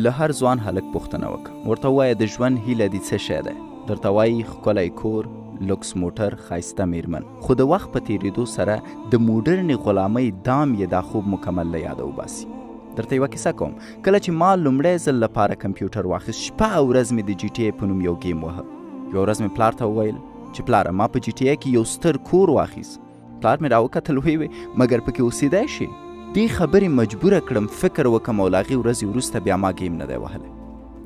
له هر ځوان هلک پوښتنه وکړه، ورته ووایه د ژوند هیله دې څه شی دی؟ درته وایي ښکلی کور، لوکس موټر، ښایسته میرمن. خو د وخت په تېرېدو سره د موډرنې غلامۍ دام یې دا خوب مکمل له یاده وباسي. درته یوه کیسه کوم. کله چې ما لومړی ځل لپاره کمپیوټر واخیست، شپه او ورځ مې د جي ټي اے په نوم یو ګیم وهه. یوه ورځ مې پلار ته وویل چې پلاره ما په جي ټي اے کې یو ستر کور واخیست. پلار مې راوکتل، ویې مګر پکې اوسېدی شي؟ دې خبرې مجبوره کړم فکر وکړم او له هغې ورځې وروسته بیا ما ګیم نه دی وهلی.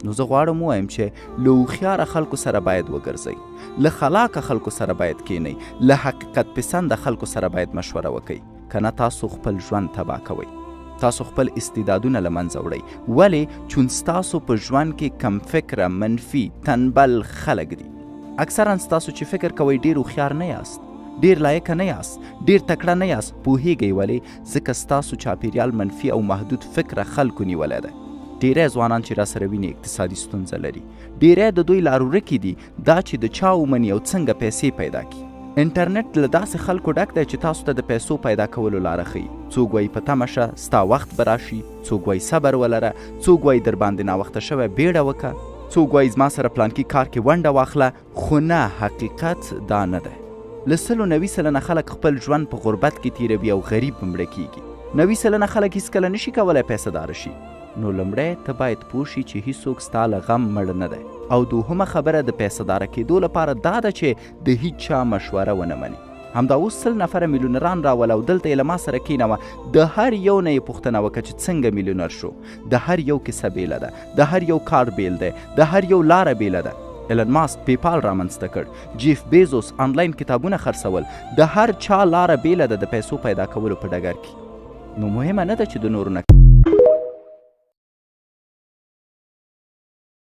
نو زه غواړم ووایم چې له هوښیاره خلکو سره باید وګرځئ، له خلاقه خلکو سره باید کینئ، له حقیقت پسنده خلکو سره باید مشوره وکئ، که نه تاسو خپل ژوند تباه کوئ. تاسو خپل استعدادونه له منځه وړئ. ولې؟ چون ستاسو په ژوند کې کم فکره، منفي، تنبل خلک دي. اکثرا ستاسو چې فکر کوئ ډېر هوښیار نه یاست، ډېر لایقه نه یاست، ډېر تکړه نه یاست. پوهیږئ ولې؟ ځکه ستاسو چاپیریال منفي او محدود فکره خلکو نیولی دی. ډیری ځوانان چې را سره ویني اقتصادي ستونزه لري. ډیری د دوی لارورکي دي دا چې د چا ومني او څنګه پیسې پیدا کړي. انټرنیټ له داسې خلکو ډک دی چې تاسو ته د پیسو پیدا کولو لاره ښیي. څوک وایي په تمه شه ستا وخت به راشي، څوک وایي صبر ولره، څوک وایي در باندې ناوخته شوی بیړه وکړه، څوک وایي زما سره پلانکي کار کې ونډه واخله. خو نه، حقیقت دا نه دی. له 90 سلنه خلک خپل ژوند په غربت کې تیروي او غریب مړه کیږي. 90 سلنه خلک هیڅکله نشي کولی پیسه داره شي. نو لمړی ته باید پوه شي چې هیڅوک ستا له غم مړ نه دی. او دوهمه خبره د پیسه داره کېدو لپاره دا ده چې د هیڅ چا مشوره ونه مني. همدا اوس 100 نفره میلیونران راول او دلته یې له ما سره کینوه. د هر یو نه یې پوښتنه وکړه چې څنګه میلیونر شو. د هر یو کیسه بیله ده، د هر یو کار بیل دی، د هر یو لاره بیله ده. ایلن ماسک پیپال رامنځته کړ، جیف بیزوس آنلاین کتابونه خرڅول. د هر چا لاره بیله ده د پیسو پیدا کولو په ډګر کې. نو مهمه نه ده چې د نورو نه